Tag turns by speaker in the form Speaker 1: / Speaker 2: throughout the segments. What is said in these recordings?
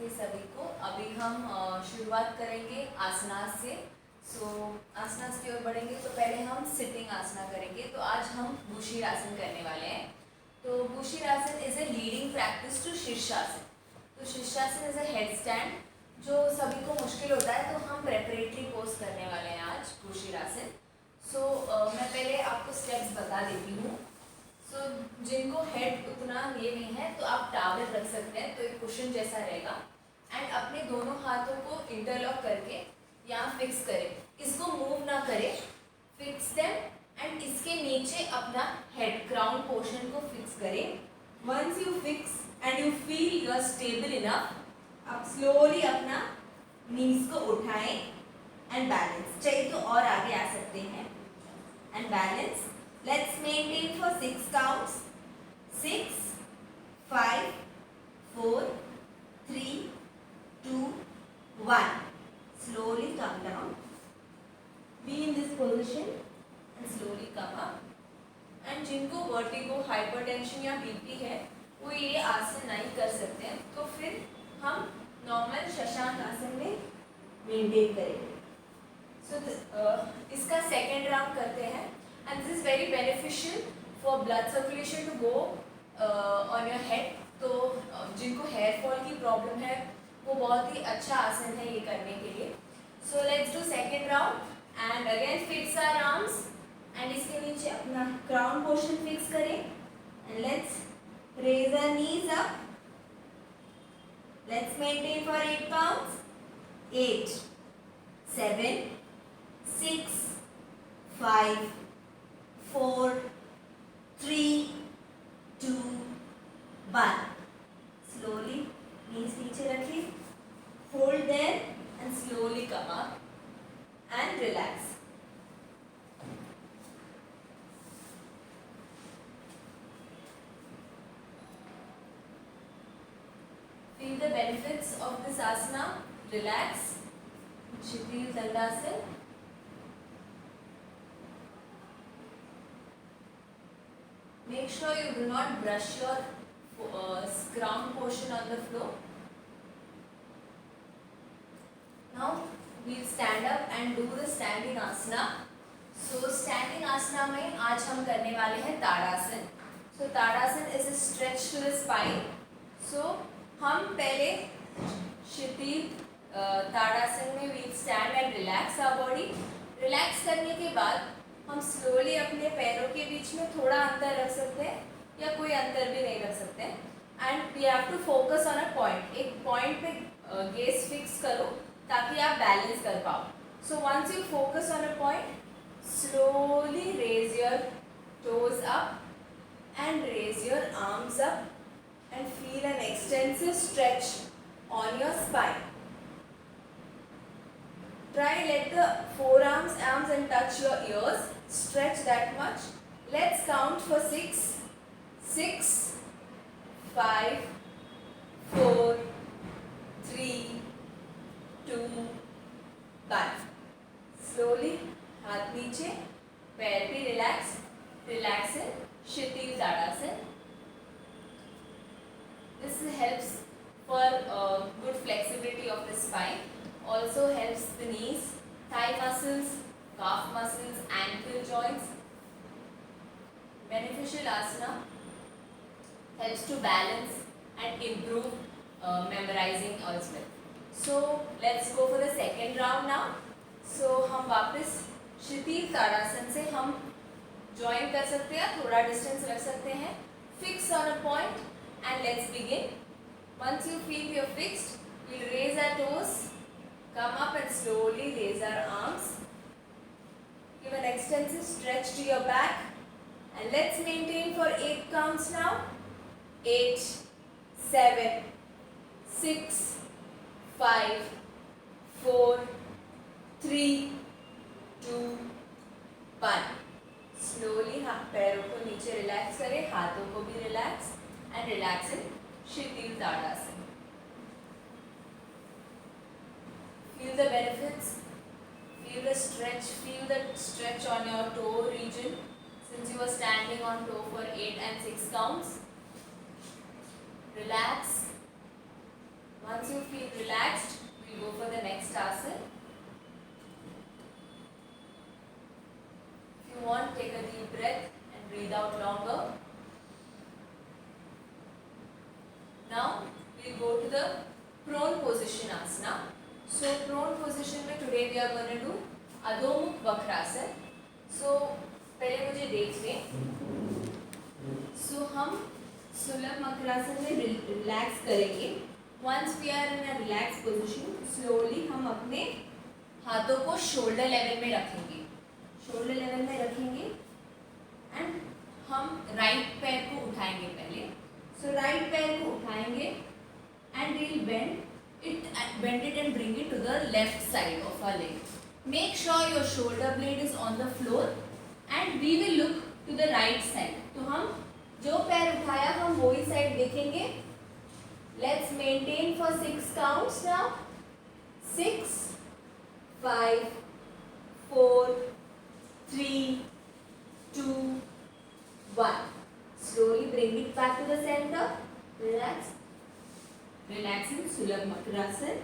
Speaker 1: नमस्ते सभी को। अभी हम शुरुआत करेंगे आसनास से। आसनास की ओर बढ़ेंगे तो पहले हम सिटिंग आसना करेंगे। तो आज हम भूशिरासन करने वाले हैं। तो Bhushirasana is a leading practice to Shirshasana. तो शीर्षासन इज ए हेड स्टैंड जो सभी को मुश्किल होता है, तो हम प्रेपरेटरी पोज करने वाले हैं आज भूशिरासन। मैं पहले आपको स्टेप्स बता देती हूँ। जिनको हेड उतना ये नहीं है तो आप टावल रख सकते हैं, तो एक कुशन जैसा रहेगा। एंड अपने दोनों हाथों को इंटरलॉक करके यहाँ फिक्स करें, इसको मूव ना करें, फिक्स देम। एंड इसके नीचे अपना हेड क्राउन पोर्शन को फिक्स करें। Once you fix and you feel you are stable enough, आप स्लोली अपना नीज को उठाएं एंड बैलेंस। चाहिए तो और आगे आ सकते हैं and balance. Let's maintain for 6 counts. 6, 5, 4, 3, 2, 1. Slowly come down. Be in this position and slowly come up. And जिनको वर्टिगो, हाइपरटेंशन या बीपी है वो ये आसन नहीं कर सकते हैं, तो फिर हम नॉर्मल शशांक आसन में मेंटेन करेंगे। इसका सेकेंड राउंड करते हैं। And this is very beneficial for blood circulation to go on your head. तो जिनको हेयर फॉल की प्रॉब्लम है वो बहुत ही अच्छा आसन है ये करने के लिए। So let's do second round and again fix our arms and इसके नीचे अपना crown portion fix करें and let's raise our knees up. Let's maintain for 8 counts. 8, 7, 6, 5, 4, 3, 2, 1. Slowly knees नीचे रखिए, hold there and slowly come up and relax. Feel the benefits of this asana. Relax. Kshitij Dandasana. Make sure you do not brush your crown portion on the floor. Now we'll stand up and do the standing asana. So standing asana में आज हम करने वाले हैं ताड़ासन. So tadasana is a stretch to the spine. So हम पहले क्षितिज ताड़ासन में we'll stand and relax our body. Relax करने के बाद हम स्लोली अपने पैरों के बीच में थोड़ा अंतर रख सकते हैं या कोई अंतर भी नहीं रख सकते हैं। And we have to focus on a point. एक पॉइंट पे गेज फिक्स करो ताकि आप बैलेंस कर पाओ। So once you focus on a point, slowly raise your toes up and raise your arms up and feel an extensive stretch on your spine. Try let the forearms, arms and touch your ears. Stretch that much. Let's count for 6. 6, 5, 4, 3, 2, 1. Slowly हाथ नीचे, पैर भी relax. Relax in Kshitij Dandasana. This helps for good flexibility of the spine. Also helps the knees, thigh muscles, calf muscles, ankle joints. Beneficial asana, helps to balance and improve memorizing as well. So let's go for the second round now. So हम वापस क्षितिज ताड़ासन से हम join कर सकते हैं, थोड़ा distance रख सकते हैं. Fix on a point and let's begin. Once you feel you're fixed, we'll raise our toes. Come up and slowly raise our arms. Give an extensive stretch to your back. And let's maintain for 8 counts now. 8, 7, 6, 5, 4, 3, 2, 1. Slowly पैरों को नीचे relax करें, हाथों को भी relax and relax in Kshitij Dandasana. Feel the benefits, feel the stretch on your toe region since you are standing on toe for 8 and 6 counts. Relax. Once you feel relaxed, we'll go for the next asana. If you want, take a deep breath and breathe out longer. Now we'll go to the prone position asana. So prone position में today we are going to do Adhomukha Vakrasana. So पहले मुझे देख लें. So हम सुलभ वक्रासन में relax करेंगे. Once we are in a relaxed position, slowly हम अपने हाथों को शोल्डर लेवल में रखेंगे. शोल्डर लेवल में रखेंगे एंड हम राइट पैर को उठाएंगे पहले. सो राइट पैर को उठाएंगे and we'll bend it and bring it to the left side of our leg. Make sure your shoulder blade is on the floor and we will look to the right side. तो हम जो पैर उठाया हम वही side देखेंगे. Let's maintain for 6 counts now. 6, 5, 4, 3, 2, 1. Slowly bring it back to the center. Relax. Relax in Sulabh Makrasana.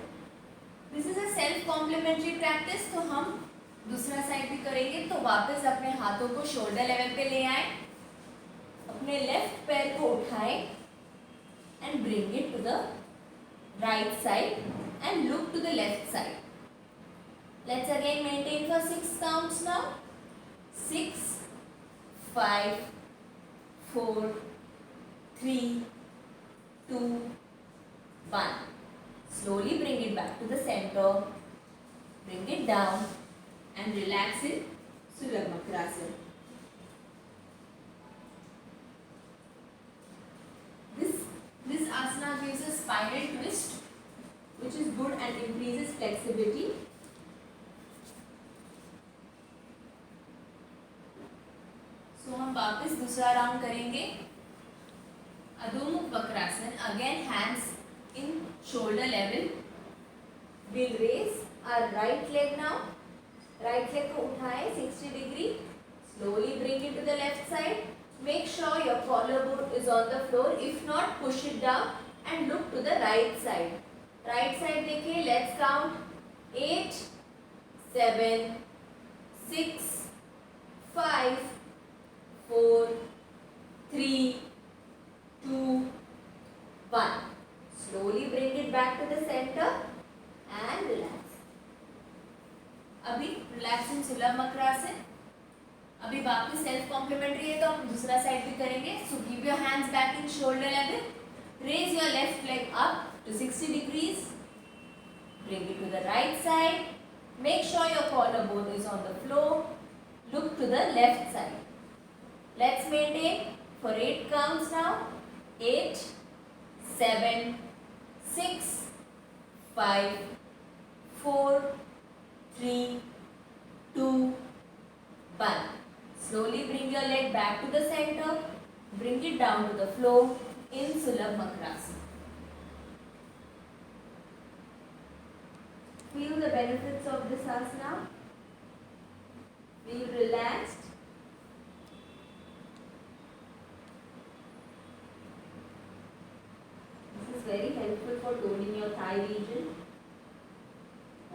Speaker 1: This is a self-complementary practice. तो हम दूसरा साइड भी करेंगे. तो वापस अपने हाथों को शोल्डर लेवल पे ले आए. अपने लेफ्ट पैर को उठाएं and bring it to the right side and look to the left side. Let's again maintain for 6 counts now. 6, 5, 4, 3, 2, 1. Slowly bring it back to the center. Bring it down and relax in Sulabh Makrasana. This asana gives a spiral twist, which is good and increases flexibility. So हम वापस दूसरा round करेंगे. अधोमुख Vakrasana. Again hands in shoulder level. We'll raise our right leg now. Right leg को उठाएं 60 degree. Slowly bring it to the left side. Make sure your collarbone is on the floor. If not, push it down and look to the right side. Right side देखिए. Let's count 8, 7, 6, 5, 4, 3, 2, 1. Slowly bring it back to the center and relax. अभी relax in Sulabh Makrasana. अभी वापस self complementary है तो हम दूसरा side भी करेंगे. So give your hands back in shoulder level. Raise your left leg up to 60 degrees. Bring it to the right side. Make sure your collarbone is on the floor. Look to the left side. Let's maintain for 8 counts now. 8, 7, 6, 5, 4, 3, 2, 1. Slowly bring your leg back to the center. Bring it down to the floor in Sulabh Makrasana. Feel the benefits of this asana. Feel relaxed. This is very helpful for toning your thigh region.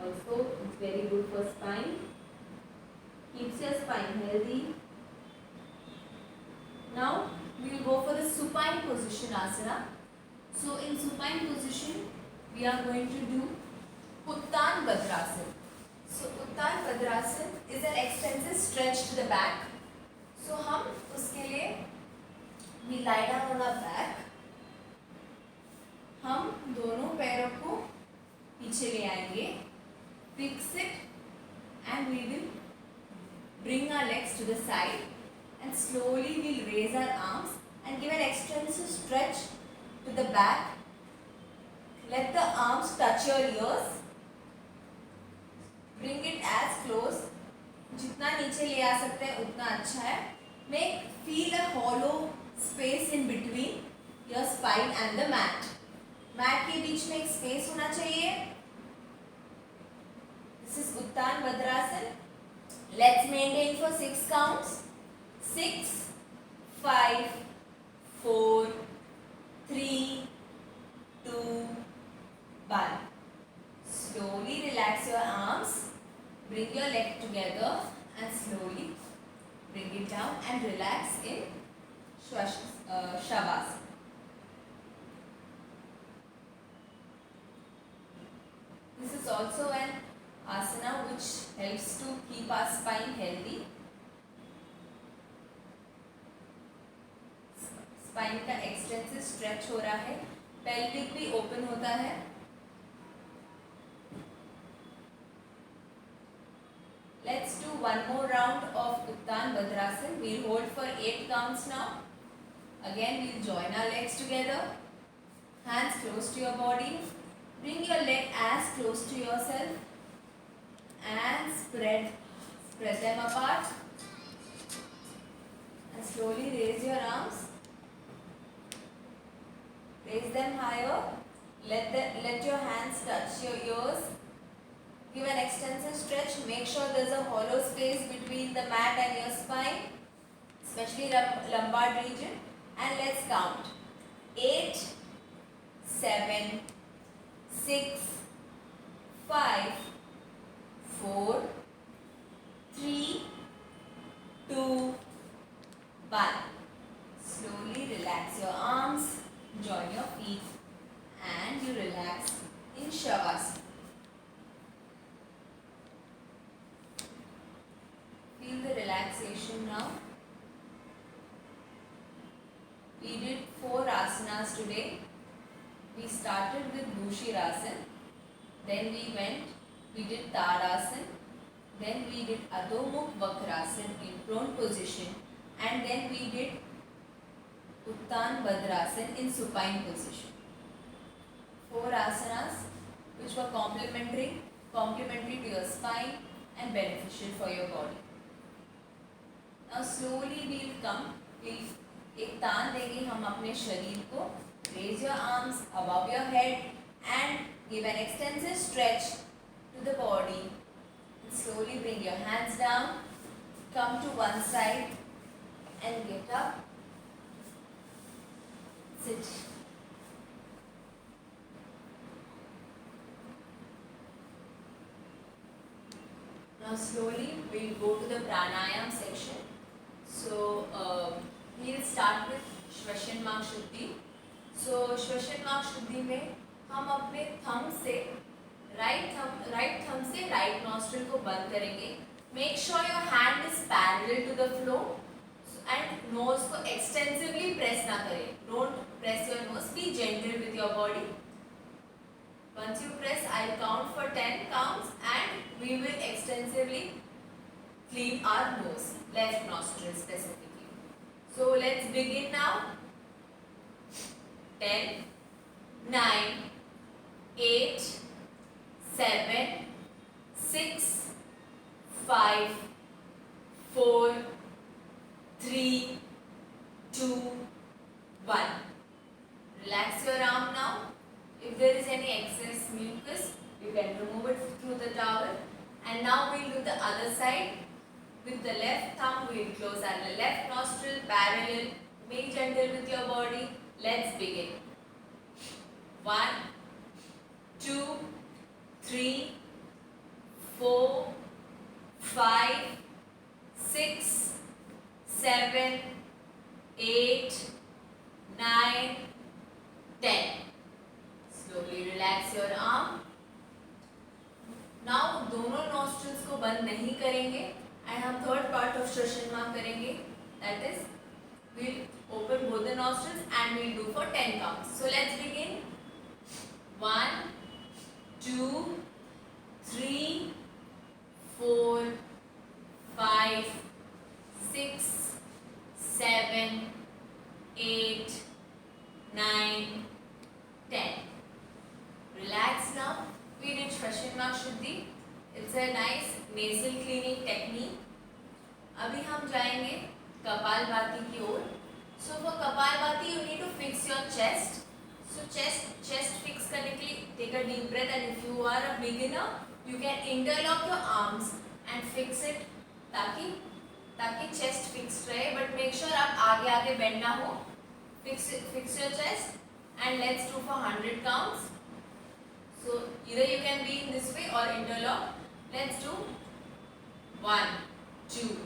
Speaker 1: Also, it's very good for spine. Keeps your spine healthy. Now we will go for the supine position asana. So in supine position we are going to do Uttan Bhadrasana. So Uttan Bhadrasana is an extensive stretch to the back. So हम उसके लिए we lie down on our back. हम दोनों पैरों को पीछे ले आएंगे. Fix it and we will bring our legs to the side and slowly we'll raise our arms and give an extensive stretch to the back. Let the arms touch your ears. Bring it as close. जितना नीचे ले आ सकते हैं उतना अच्छा है. Feel a hollow space in between your spine and the mat. Mat के बीच में एक space होना चाहिए. This is Uttan Bhadrasana. Let's maintain for 6 counts. 6, 5, 4, 3, 2, and relax in Shavasana. This is also an asana which helps to keep our spine healthy. Spine का extensive stretch हो रहा है, pelvic भी ओपन होता है. Let's do one more round of Uttan Bhadrasana. We'll hold for 8 counts now. Again, we'll join our legs together. Hands close to your body. Bring your leg as close to yourself and spread them apart. And slowly raise your arms. Raise them higher. Let your hands touch your ears. Give an extensive stretch. Make sure there's a hollow space between the mat and your spine, especially lumbar region. And let's count. 8, 7, 6, 5, 4, 3, 2, 1. Slowly relax your arms, join your feet, and you relax in Shavasana. Feel the relaxation now. We did 4 asanas today. We started with Bhushirasana, then we did Tadasana, then we did Adho Mukh Vakrasana in prone position, and then we did Uttan Bhadrasana in supine position. 4 asanas which were complementary to your spine and beneficial for your body. Now slowly we'll एक तान देंगे हम अपने शरीर को. Raise your arms above your head and give an extensive stretch to the body. And slowly bring your hands down, come to one side and get up. Sit. Now slowly we'll go to the pranayam section. So we'll start with Shvasana Shuddhi. So Shvasana Shuddhi में हम अपने thumb से right thumb से right nostril को बंद करेंगे. Make sure your hand is parallel to the floor and nose को extensively press ना करें. Don't press your nose. Be gentle with your body. Once you press, I'll count for 10 counts and we will extensively clean our nose, left nostril specifically. So let's begin now. 10, 9, 8, 7, 6, 5, 4, 3, 2, 1. Relax your arm now. If there is any excess mucus, you can remove it through the towel. And now we'll do the other side. With the left thumb, we'll close our left nostril parallel. Be gentle with your body. Let's begin. 1, 2, 3, 4, 5, 6, 7, 8, 9, 10. Slowly relax your arm. Now दोनों nostrils को बंद नहीं करेंगे and हम third part of Shvasana करेंगे. That is, we'll open both the nostrils and we'll do for 10 counts. So let's begin. 1, 2, 3, 4, 5, 6, 7, 8, 9, 10. Relax now. We did Shvasana Shuddhi. It's a nice nasal cleaning technique. अभी हम जाएंगे कपालभाति की ओर. So for Kapalbhati you need to fix your chest. So chest fix करने के लिए take a deep breath and if you are a beginner you can interlock your arms and fix it ताकि chest fix रहे. But make sure आप आगे bend ना हो. Fix your chest and let's do for 100 counts. So either you can be in this way or interlock. Let's do 1, 2,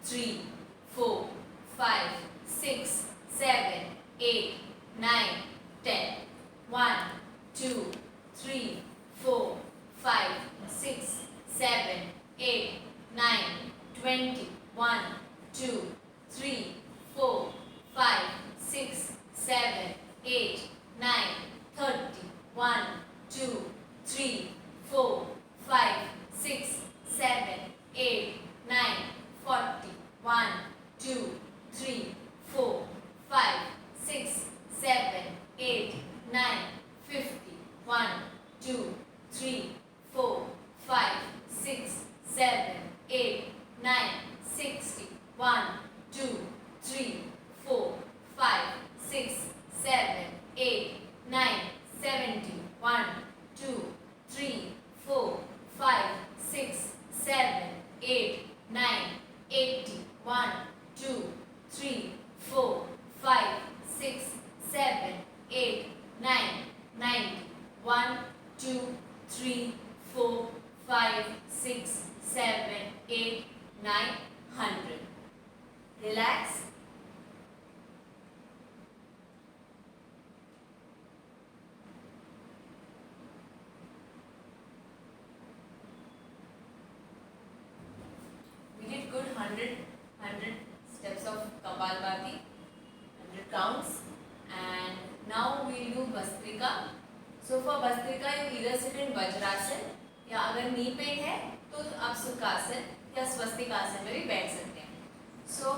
Speaker 1: 3, 4, 5 6 7 8 9 10 1 2 3 4 5 6 7 8 9 20 1 2 3 4 5 6 7 8 9 30 1 2 3 4 5 6 7 8 9 40 1 2 3 4 5 6 7 8 9 50 1 2 3 4 5 6 7 8 9 60 1 2 3 4 5 6 7 8 9 70 1 2 3 4 5 6 7 8 9 80 1 2 3 4 5 6 7 8 9 90 1 2 3 4 5 6 7 8 9 100. Relax. We did good 100 steps of Kapalbhati, 100 counts, and now we will do Bhastrika. So for Bhastrika you either sit in Vajrasan या अगर knee pain है तो आप सुखासन या स्वस्तिकासन में भी बैठ सकते हैं. सो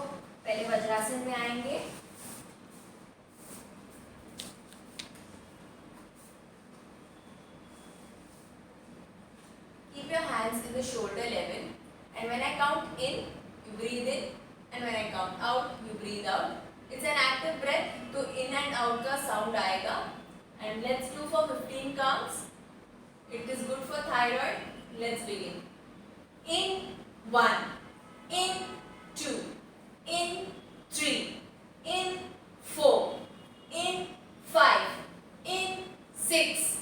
Speaker 1: पहले वज्रासन में आएंगे. Keep your hands in the shoulder level, and when I count in, you breathe in, and when I count out, you breathe out. It's an active breath, तो in and out का sound आएगा. And let's do for 15 counts. It is good for thyroid. Let's begin. In 1, in 2, in 3, in 4, in 5, in 6,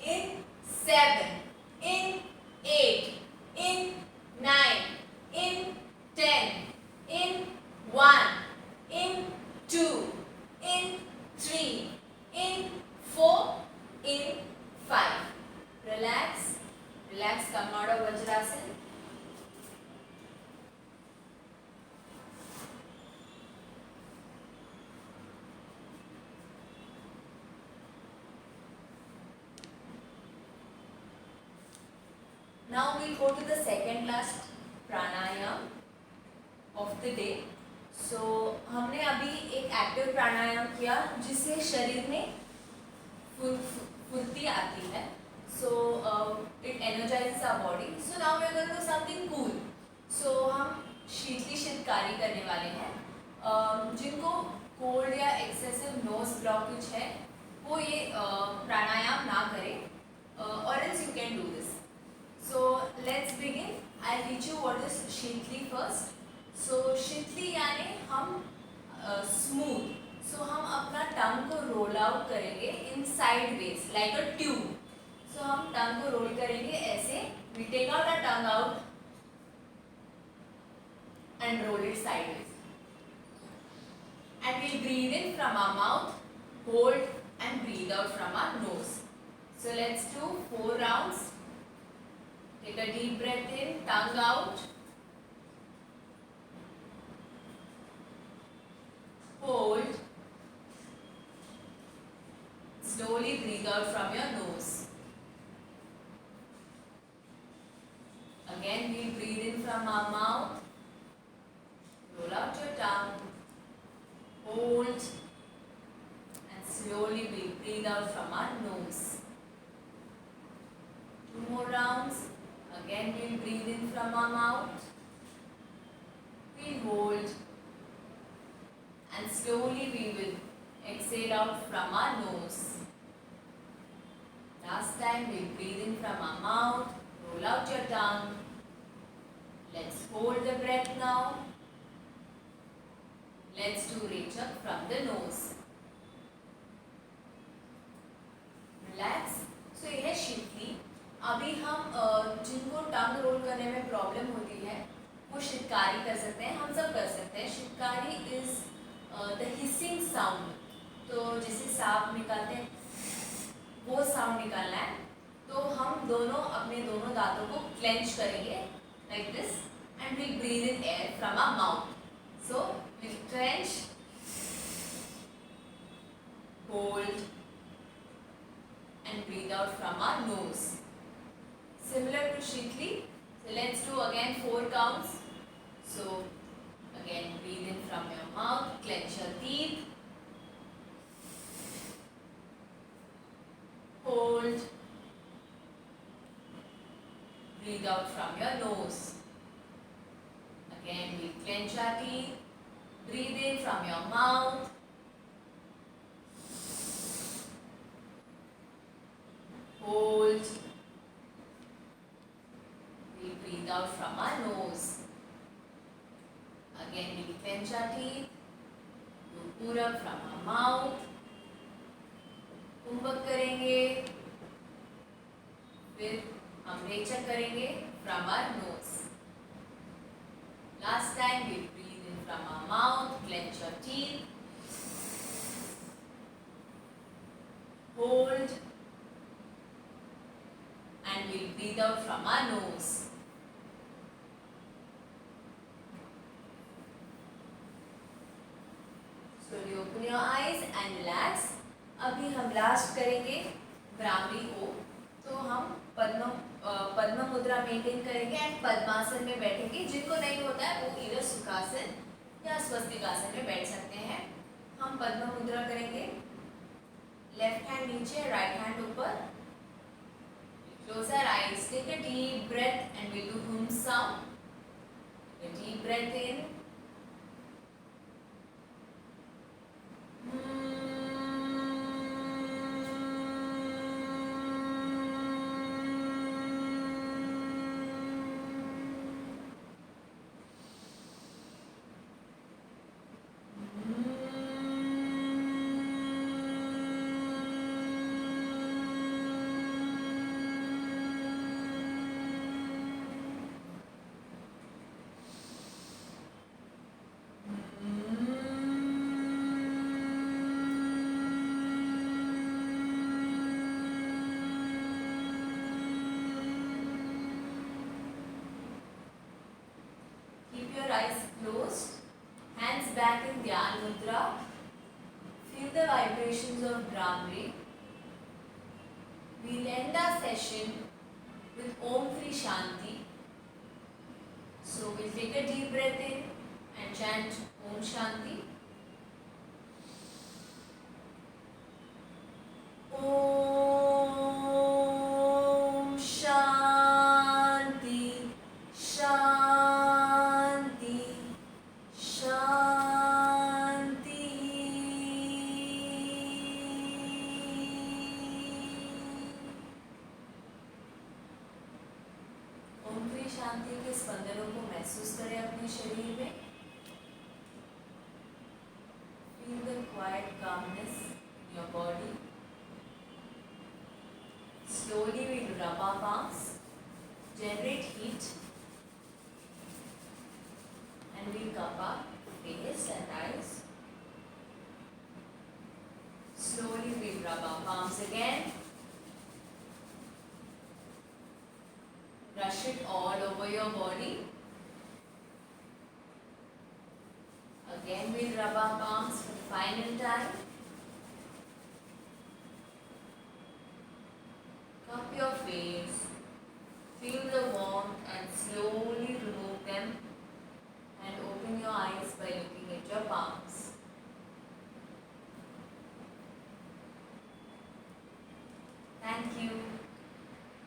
Speaker 1: in 7, in 8, in 9, in 10, in 1, in 2, in 3, in 4, in 5. Relax. Relax, come out of Vajrasan. Now we'll go to the second last pranayam of the day. So हमने अभी एक active प्राणायाम किया जिससे शरीर में फुर्ती आती है. So it energizes our body. So now we are going to do something cool. So हम शीतली शीतकारी करने वाले हैं. जिनको कोल्ड या एक्सेसिव नोज ब्लॉकेज है वो ये प्राणायाम ना करें, or else you can do this. So let's begin. I'll teach you what is sheetali first. So शीतली यानी हम smooth. So हम अपना टंग को रोल आउट करेंगे in sideways like a tube. So हम टंग को रोल करेंगे ऐसे. We take out our tongue out and roll it sideways. And we'll breathe in from our mouth, hold and breathe out from our nose. So let's do 4 rounds. Take a deep breath in, tongue out. Hold. Slowly breathe out from your nose. Again, we breathe in from our mouth. Roll out your tongue. Hold. And slowly breathe out from our nose. 2 more rounds. Again, we'll breathe in from our mouth. We'll hold. And slowly we will exhale out from our nose. Last time, we'll breathe in from our mouth. Roll out your tongue. Let's hold the breath now. Let's do Rechak from the nose. Relax. So ये है शीतली. अभी हम जिनको टंग role करने में problem होती है वो शितकारी कर सकते हैं. हम सब कर सकते हैं. शितकारी इज द हिसिंग साउंड, तो जैसे सांप निकालते हैं वो साउंड निकालना है। तो हम दोनों अपने दोनों दांतों को क्लेंच करेंगे like this and will breathe in air from our mouth. So will clench, hold and breathe out from our nose. Similar to Shikli. So let's do again 4 counts. So again breathe in from your mouth, clench your teeth, hold, breathe out from your nose. Again we clench our teeth, breathe in from your mouth, hold, we breathe out from our nose. Again we clench our teeth, do pull-up from our mouth, कुंभक करेंगे, फिर हम रेचक करेंगे from our nose. Last time we breathe in from our mouth, clench your teeth, hold, and we'll breathe out from our nose. Slowly open your eyes and relax. अभी हम last करेंगे भ्रामरी ओ। तो हम पद्म मुद्रा मेंटेन करेंगे एंड पद्मासन में बैठेंगे। जिनको नहीं होता है वो इधर सुखासन या स्वस्तिकासन में बैठ सकते हैं। हम पद्म मुद्रा करेंगे, लेफ्ट हैंड नीचे, राइट हैंड ऊपर। Close our eyes, take a deep breath and we'll do hum sound. A deep breath in. Your eyes closed, hands back in Dhyan Mudra. Feel the vibrations of Brahmari. We'll end our session with Om Kri Shanti. So we'll take a deep breath in and chant Om Shanti. शांति के स्पंदनों को महसूस करें अपने शरीर में। Feel the quiet calmness in your body. Slowly we rub our palms, generate heat, and we cup our face and eyes. Slowly we rub our palms again. Brush it all over your body. Again we'll rub our palms for the final time. Cup your face. Feel the warmth and slowly remove them and open your eyes by looking at your palms.